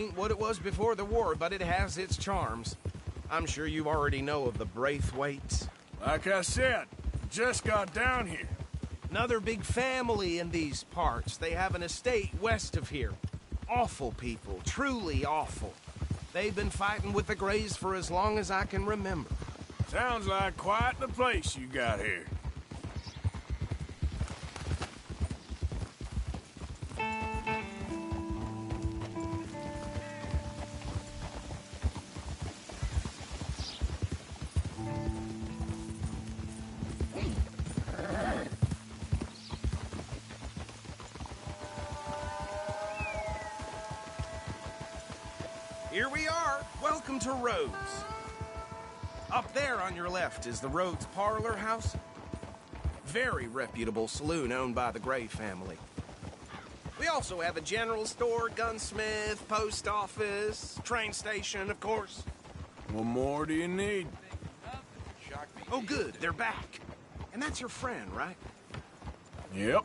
Ain't what it was before the war, but it has its charms. I'm sure you already know of the Braithwaites. Like I said, just got down here. Another big family in these parts. They have an estate west of here. Awful people, truly awful. They've been fighting with the Greys for as long as I can remember. Sounds like quite the place you got here. Here we are. Welcome to Rhodes. Up there on your left is the Rhodes Parlor House. Very reputable saloon owned by the Gray family. We also have a general store, gunsmith, post office, train station, of course. What more do you need? Oh, good. They're back. And that's your friend, right? Yep.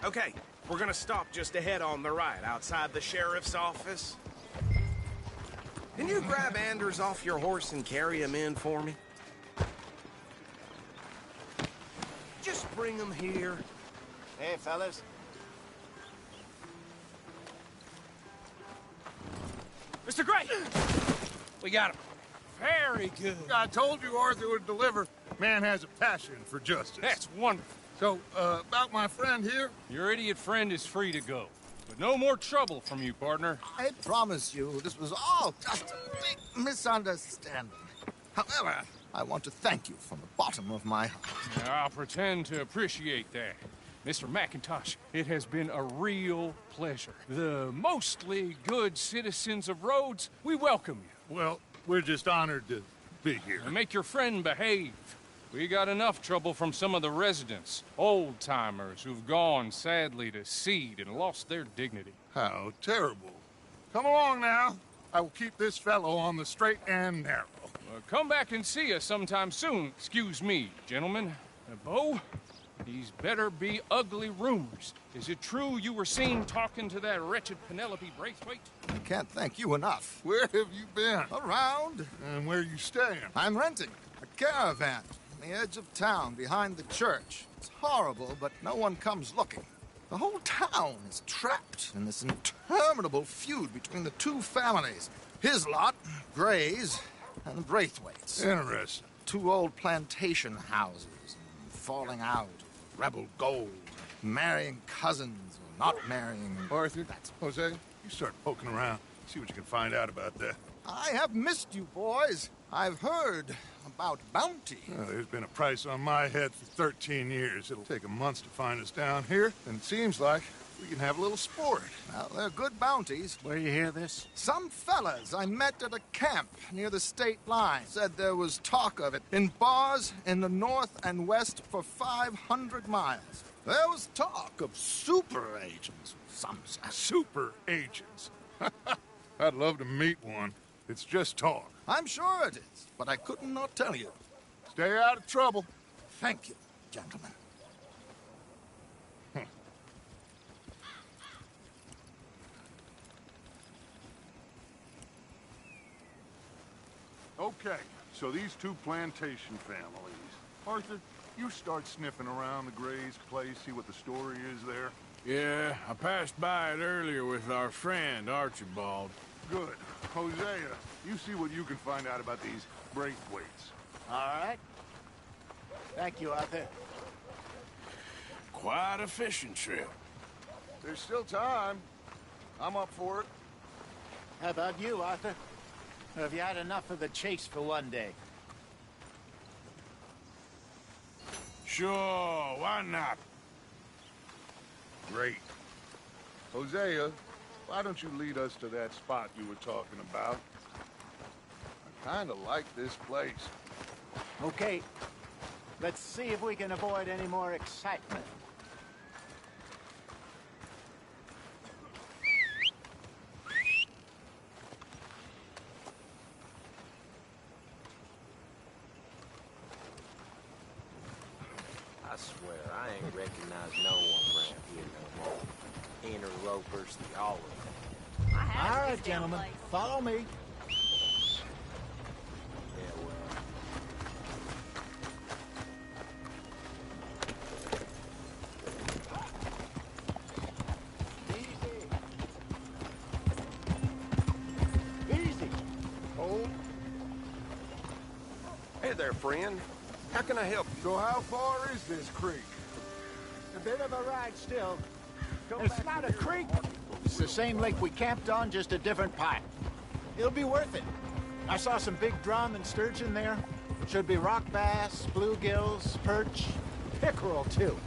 Okay, we're gonna stop just ahead on the right, outside the sheriff's office. Can you grab Anders off your horse and carry him in for me? Just bring him here. Hey, fellas. Mr. Gray! We got him. Very good. I told you Arthur would deliver. Man has a passion for justice. That's wonderful. So, about my friend here? Your idiot friend is free to go. But no more trouble from you, partner. I promise you, this was all just a big misunderstanding. However, I want to thank you from the bottom of my heart. I'll pretend to appreciate that. Mr. McIntosh, it has been a real pleasure. The mostly good citizens of Rhodes, we welcome you. Well, we're just honored to be here. And make your friend behave. We got enough trouble from some of the residents, old-timers who've gone, sadly, to seed and lost their dignity. How terrible. Come along now. I will keep this fellow on the straight and narrow. Come back and see us sometime soon. Excuse me, gentlemen. Bo, these better be ugly rumors. Is it true you were seen talking to that wretched Penelope Braithwaite? I can't thank you enough. Where have you been? Around. And where you staying? I'm renting a caravan on the edge of town behind the church. It's horrible, but no one comes looking. The whole town is trapped in this interminable feud between the two families. His lot, Gray's, and the Braithwaites. Interesting. Two old plantation houses, and falling out, rebel gold, marrying cousins or not marrying. Arthur, Jose, you start poking around. See what you can find out about that. I have missed you, boys. I've heard about bounty. Well, there's been a price on my head for 13 years. It'll take a month to find us down here, and it seems like we can have a little sport. Well, they're good bounties. Where you hear this? Some fellas I met at a camp near the state line said there was talk of it in bars in the north and west for 500 miles. There was talk of super agents, some said. Super agents. I'd love to meet one. It's just talk. I'm sure it is, but I couldn't not tell you. Stay out of trouble. Thank you, gentlemen. Okay, so these two plantation families. Arthur, you start sniffing around the Gray's place, see what the story is there. Yeah, I passed by it earlier with our friend, Archibald. Good. Hosea, you see what you can find out about these Braithwaites. All right. Thank you, Arthur. Quite a fishing trip. There's still time. I'm up for it. How about you, Arthur? Or have you had enough of the chase for one day? Sure, why not? Great. Hosea, why don't you lead us to that spot you were talking about? I kind of like this place. Okay. Let's see if we can avoid any more excitement. I swear, I ain't recognize no one around here no more. Interlopers, the all of them. I gentlemen. Follow me. Easy. Oh, Hey there, friend. How can I help you? so how far is this creek? A bit of a ride still. It's not a creek. It's the same lake we camped on, just a different pipe. It'll be worth it. I saw some big drum and sturgeon there. Should be rock bass, bluegills, perch, pickerel too.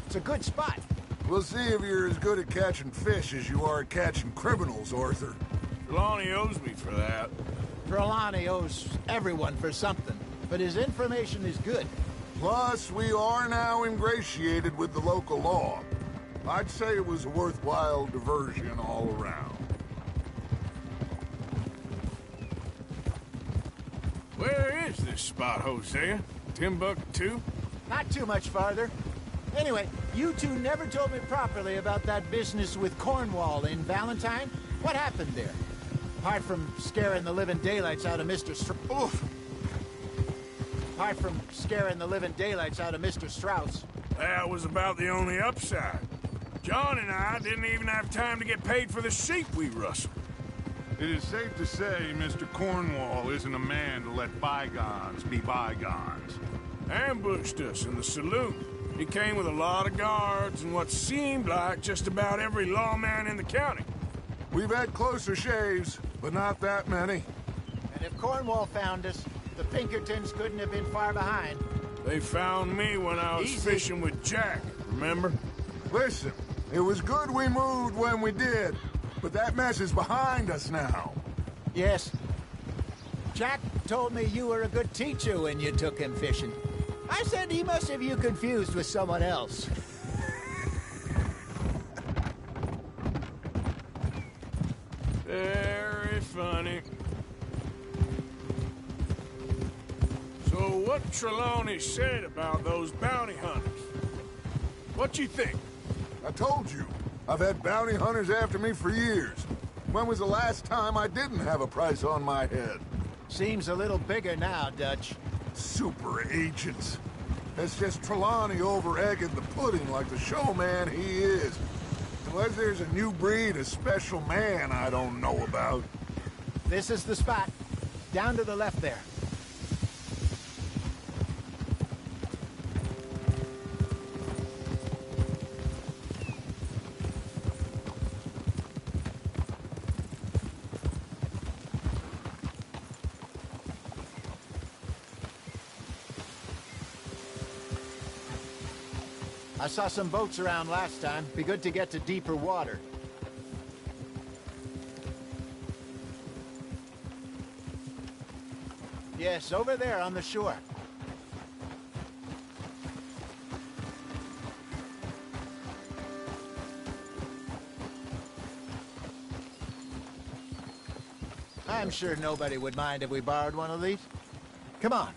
It's a good spot. We'll see if you're as good at catching fish as you are at catching criminals, Arthur. Trelawney owes me for that. Trelawney owes everyone for something, but his information is good. Plus, we are now ingratiated with the local law. I'd say it was a worthwhile diversion all around. Where is this spot, Hosea? Timbuktu? Not too much farther. Anyway, you two never told me properly about that business with Cornwall in Valentine. What happened there? Apart from scaring the living daylights out of Apart from scaring the living daylights out of Mr. Strauss. That was about the only upside. John and I didn't even have time to get paid for the sheep we rustled. It is safe to say Mr. Cornwall isn't a man to let bygones be bygones. Ambushed us in the saloon. He came with a lot of guards and what seemed like just about every lawman in the county. We've had closer shaves, but not that many. And if Cornwall found us, the Pinkertons couldn't have been far behind. They found me when I was Easy. fishing with Jack, remember? Listen, it was good we moved when we did, but that mess is behind us now. Yes. Jack told me you were a good teacher when you took him fishing. I said he must have you confused with someone else. Very funny. So what Trelawney said about those bounty hunters? What you think? I told you, I've had bounty hunters after me for years. When was the last time I didn't have a price on my head? Seems a little bigger now, Dutch. Super agents. It's just Trelawney over-egging the pudding like the showman he is. Unless there's a new breed of special man I don't know about. This is the spot. Down to the left there. I saw some boats around last time. Be good to get to deeper water. Yes, over there on the shore. I'm sure nobody would mind if we borrowed one of these. Come on.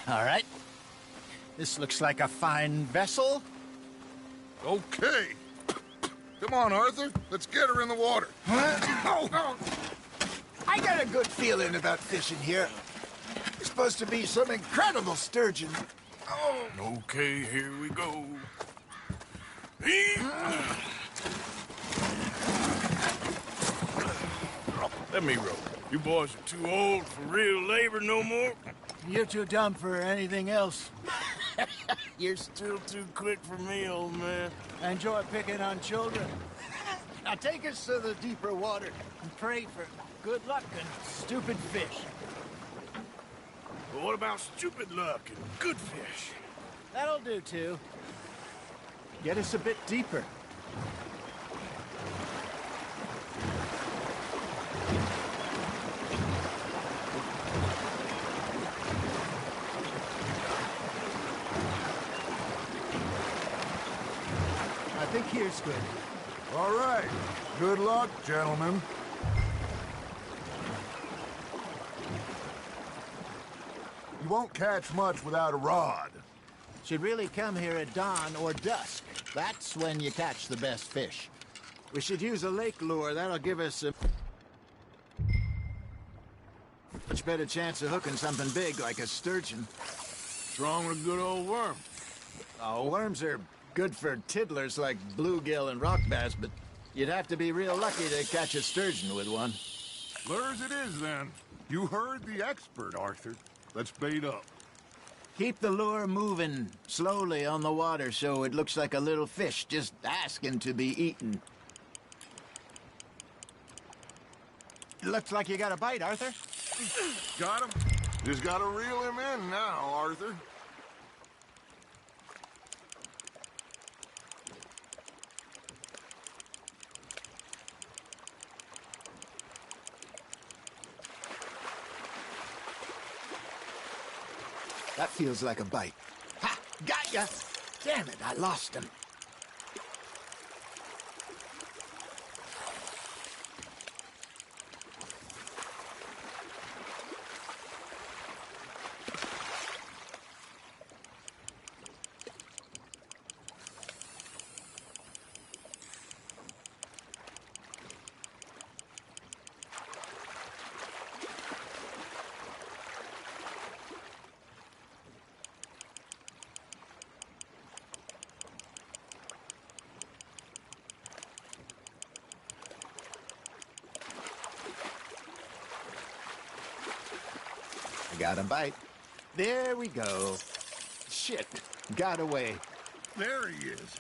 All right. This looks like a fine vessel. Okay. Come on, Arthur. Let's get her in the water. I got a good feeling about fishing here. There's supposed to be some incredible sturgeon. Okay, here we go. Let me row. You boys are too old for real labor no more. You're too dumb for anything else. You're still too quick for me, old man. I enjoy picking on children. Now take us to the deeper water and pray for good luck and stupid fish. But what about stupid luck and good fish? That'll do, too. Get us a bit deeper. I think here's good. All right. Good luck, gentlemen. You won't catch much without a rod. Should really come here at dawn or dusk. That's when you catch the best fish. We should use a lake lure. That'll give us a much better chance of hooking something big like a sturgeon. What's wrong with a good old worm? Oh, worms are good for tiddlers like bluegill and rock bass, but you'd have to be real lucky to catch a sturgeon with one. Lures it is, then. You heard the expert, Arthur. Let's bait up. Keep the lure moving slowly on the water so it looks like a little fish just asking to be eaten. It looks like you got a bite, Arthur. Got him. Just gotta reel him in now, Arthur. That feels like a bite. Ha! Got ya! Damn it, I lost him. Got a bite. There we go. Shit, got away. There he is.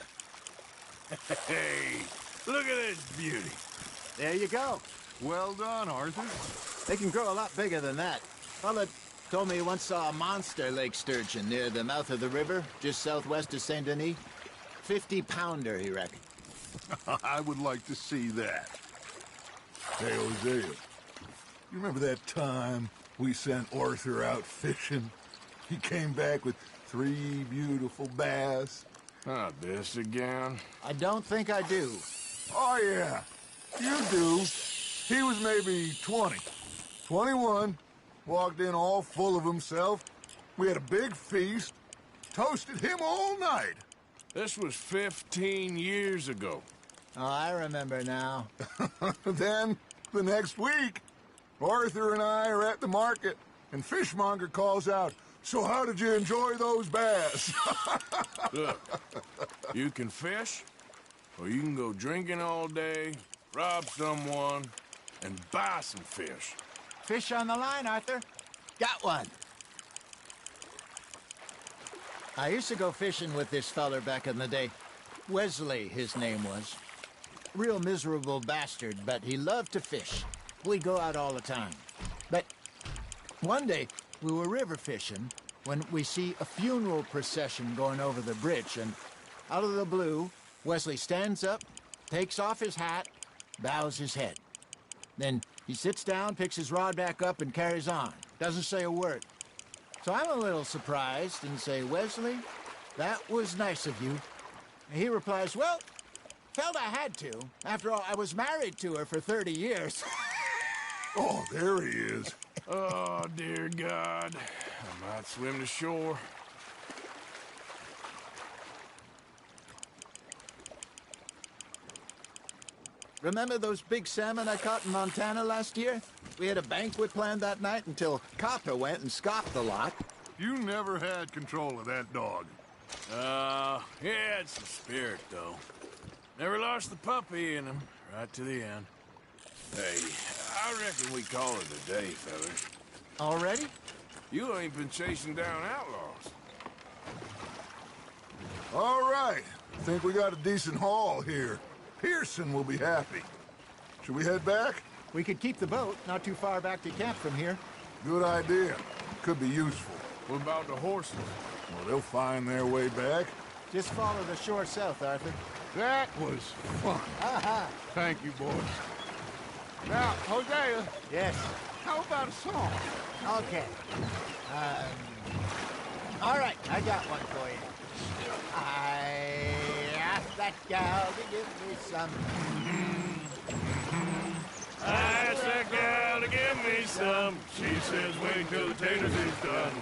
Hey, look at this beauty. There you go. Well done, Arthur. They can grow a lot bigger than that. Fella told me he once saw a monster lake sturgeon near the mouth of the river, just southwest of Saint Denis. 50-pounder, he reckoned. I would like to see that. Hey, Hosea, you remember that time we sent Arthur out fishing? He came back with 3 beautiful bass. Not this again. I don't think I do. Oh, yeah, you do. He was maybe 20, 21, walked in all full of himself. We had a big feast, toasted him all night. This was 15 years ago. Oh, I remember now. Then, the next week, Arthur and I are at the market, and Fishmonger calls out, "So how did you enjoy those bass?" Look, you can fish, or you can go drinking all day, rob someone, and buy some fish. Fish on the line, Arthur. Got one. I used to go fishing with this feller back in the day. Wesley, his name was. Real miserable bastard, but he loved to fish. We'd go out all the time. But one day, we were river fishing when we see a funeral procession going over the bridge, and out of the blue, Wesley stands up, takes off his hat, bows his head. Then he sits down, picks his rod back up, and carries on. Doesn't say a word. So I'm a little surprised and say, "Wesley, that was nice of you." And he replies, "Well, felt I had to. After all, I was married to her for 30 years. Oh, there he is. Oh, dear God. I might swim to shore. Remember those big salmon I caught in Montana last year? We had a banquet planned that night until Copper went and scoffed the lot. You never had control of that dog. He had some spirit, though. Never lost the puppy in him, right to the end. Hey, I reckon we call it a day, fellas. Already? You ain't been chasing down outlaws. All right. Think we got a decent haul here. Pearson will be happy. Should we head back? We could keep the boat not too far back to camp from here. Good idea. Could be useful. What about the horses? Well, they'll find their way back. Just follow the shore south, Arthur. That was fun. Aha! Thank you, boys. Now, Hosea, Yes. how about a song? Okay. All right, I got one for you. I asked that gal to give me some. I asked that gal to give me some. She says, wait till the taters is done.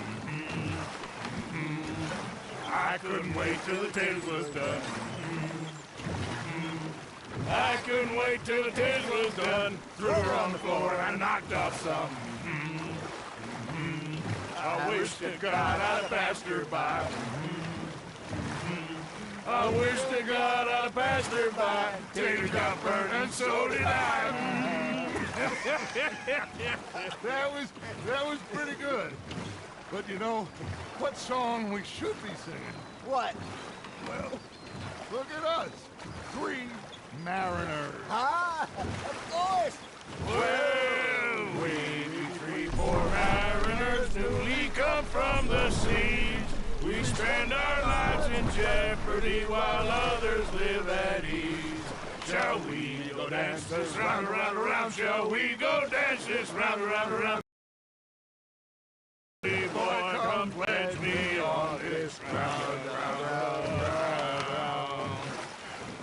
I couldn't wait till the taters was done. I couldn't wait till the taters was done. Threw her on the floor and I knocked off some. I wish to God I'd have passed her by. I wish to God I'd have passed her by. Taters got burned and so did I. That was pretty good. But you know, what song we should be singing? What? Well, look at us. 3 mariners. Ah, of course. Well, we 3, 4 mariners newly come from the seas. We spend our lives in jeopardy while others live at ease. Shall we go dance this round, around, around? Shall we go dance this round, around, around? Boy, come pledge me on this ground, ground.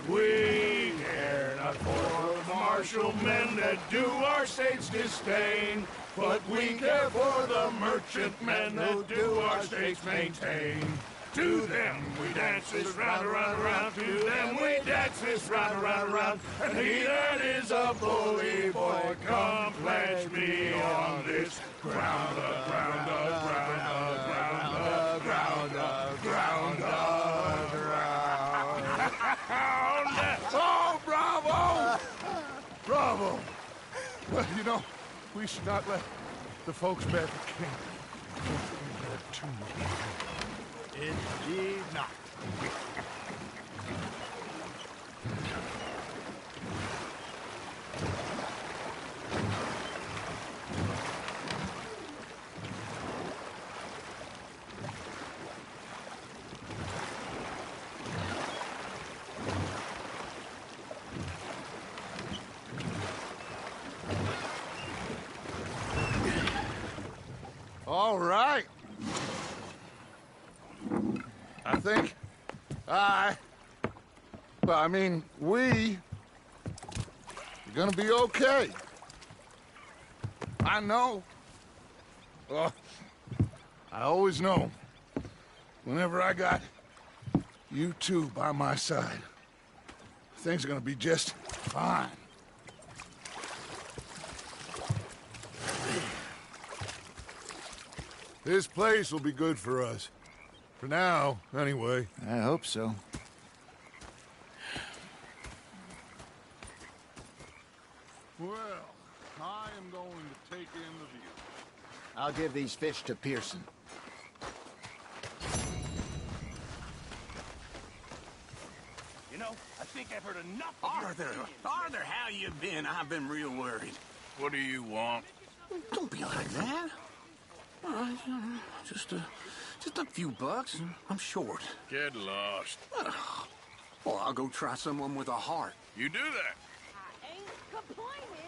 We care not for the martial men that do our states disdain, but we care for the merchant men that do our states maintain. To them we dance this round, around, around. To them we dance this round, around, around. And he that is a bully boy, come pledge me on this ground, ground, ground, ground, ground, ground, ground. Oh, bravo! Bravo! Well, you know, we should not let the folks back at camp get too much. Indeed not. All right. I think we are gonna be okay. I know. Well, I always know. Whenever I got you two by my side, things are gonna be just fine. This place will be good for us. For now, anyway. I hope so. Well, I am going to take in the view. I'll give these fish to Pearson. You know, I think I've heard enough of your opinion. Arthur, how you been? I've been real worried. What do you want? Don't be like that. All right, just a few bucks. I'm short. Get lost. Well, I'll go try someone with a heart. You do that. I ain't complaining.